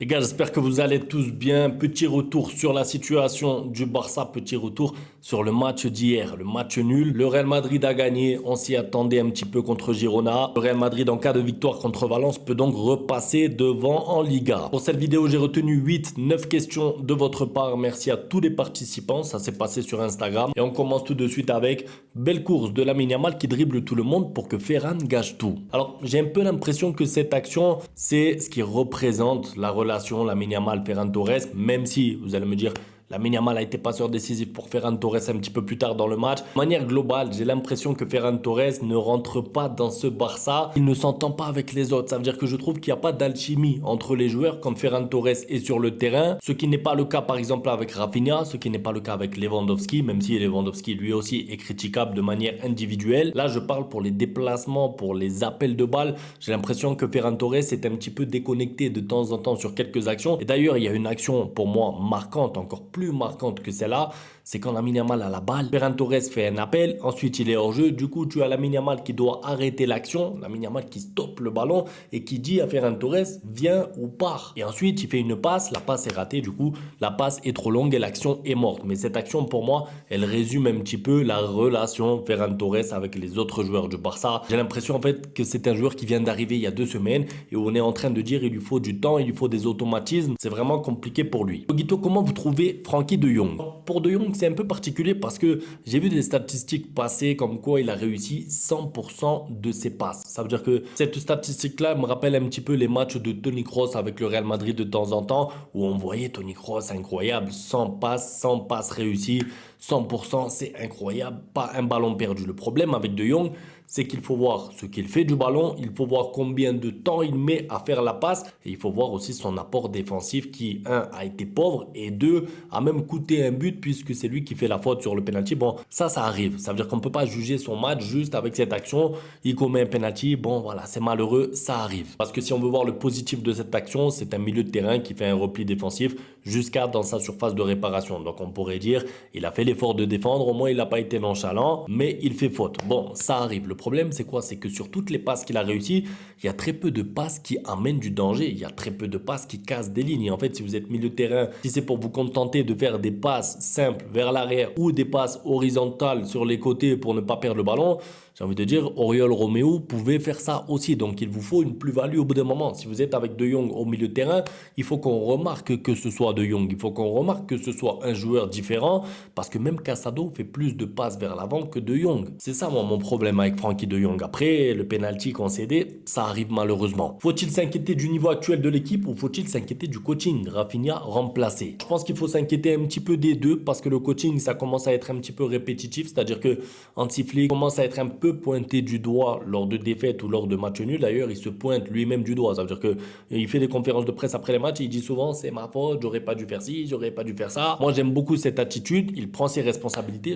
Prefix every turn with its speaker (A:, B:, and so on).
A: Les gars, j'espère que vous allez tous bien. Petit retour sur la situation du Barça, petit retour sur le match d'hier, le match nul. Le Real Madrid a gagné, on s'y attendait un petit peu contre Girona. Le Real Madrid, en cas de victoire contre Valence, peut donc repasser devant en Liga. Pour cette vidéo, j'ai retenu 8-9 questions de votre part. Merci à tous les participants, ça s'est passé sur Instagram. Et on commence tout de suite avec belle course de Lamine Yamal qui dribble tout le monde pour que Ferran gâche tout. Alors, j'ai un peu l'impression que cette action, c'est ce qui représente la relation Lamine Yamal, Ferran Torres, même si vous allez me dire Lamine Yamal a été passeur décisif pour Ferran Torres un petit peu plus tard dans le match. De manière globale, j'ai l'impression que Ferran Torres ne rentre pas dans ce Barça. Il ne s'entend pas avec les autres. Ça veut dire que je trouve qu'il n'y a pas d'alchimie entre les joueurs quand Ferran Torres est sur le terrain. Ce qui n'est pas le cas par exemple avec Rafinha, ce qui n'est pas le cas avec Lewandowski, même si Lewandowski lui aussi est critiquable de manière individuelle. Là, je parle pour les déplacements, pour les appels de balles. J'ai l'impression que Ferran Torres est un petit peu déconnecté de temps en temps sur quelques actions. Et d'ailleurs, il y a une action pour moi marquante, encore plus marquante que celle-là, c'est quand Lamine Yamal a la balle. Ferran Torres fait un appel, ensuite il est hors jeu. Du coup, tu as Lamine Yamal qui doit arrêter l'action, Lamine Yamal qui stoppe le ballon et qui dit à Ferran Torres viens ou pars. Et ensuite, il fait une passe, la passe est ratée, du coup, la passe est trop longue et l'action est morte. Mais cette action, pour moi, elle résume un petit peu la relation Ferran Torres avec les autres joueurs du Barça. J'ai l'impression en fait que c'est un joueur qui vient d'arriver il y a 2 semaines et où on est en train de dire il lui faut du temps, il lui faut des automatismes. C'est vraiment compliqué pour lui. Guito, comment vous trouvez Frenkie de Jong? Pour de Jong, c'est un peu particulier parce que j'ai vu des statistiques passer comme quoi il a réussi 100% de ses passes. Ça veut dire que cette statistique-là me rappelle un petit peu les matchs de Toni Kroos avec le Real Madrid de temps en temps où on voyait Toni Kroos incroyable, 100 passes réussies, 100%, c'est incroyable, pas un ballon perdu. Le problème avec De Jong, c'est qu'il faut voir ce qu'il fait du ballon, il faut voir combien de temps il met à faire la passe et il faut voir aussi son apport défensif qui, un, a été pauvre et deux, a même coûté un but puisque c'est lui qui fait la faute sur le penalty. Bon, ça arrive. Ça veut dire qu'on ne peut pas juger son match juste avec cette action. Il commet un penalty, bon voilà, c'est malheureux, ça arrive. Parce que si on veut voir le positif de cette action, c'est un milieu de terrain qui fait un repli défensif jusqu'à dans sa surface de réparation. Donc on pourrait dire, il a fait l'effort de défendre, au moins il n'a pas été nonchalant, mais il fait faute. Bon, ça arrive. Le problème, c'est quoi? C'est que sur toutes les passes qu'il a réussies, il y a très peu de passes qui amènent du danger. Il y a très peu de passes qui cassent des lignes. Et en fait, si vous êtes milieu de terrain, si c'est pour vous contenter de faire des passes simples vers l'arrière ou des passes horizontales sur les côtés pour ne pas perdre le ballon, j'ai envie de dire, Oriol Romeu pouvait faire ça aussi. Donc, il vous faut une plus-value au bout d'un moment. Si vous êtes avec De Jong au milieu de terrain, il faut qu'on remarque que ce soit De Jong. Il faut qu'on remarque que ce soit un joueur différent parce que même Casado fait plus de passes vers l'avant que De Jong. C'est ça, moi, mon problème avec Frenkie De Jong. Après, le penalty concédé, ça arrive malheureusement. Faut-il s'inquiéter du niveau actuel de l'équipe ou faut-il s'inquiéter du coaching? Rafinha remplacé. Je pense qu'il faut s'inquiéter un petit peu des deux parce que le coaching, ça commence à être un petit peu répétitif. C'est-à-dire que Hansi Flick commence à être un peu pointé du doigt lors de défaites ou lors de matchs nuls. D'ailleurs, il se pointe lui-même du doigt. Ça veut dire que il fait des conférences de presse après les matchs et il dit souvent c'est ma faute, j'aurais pas dû faire ci, j'aurais pas dû faire ça. Moi, j'aime beaucoup cette attitude. Il prend ses responsabilités.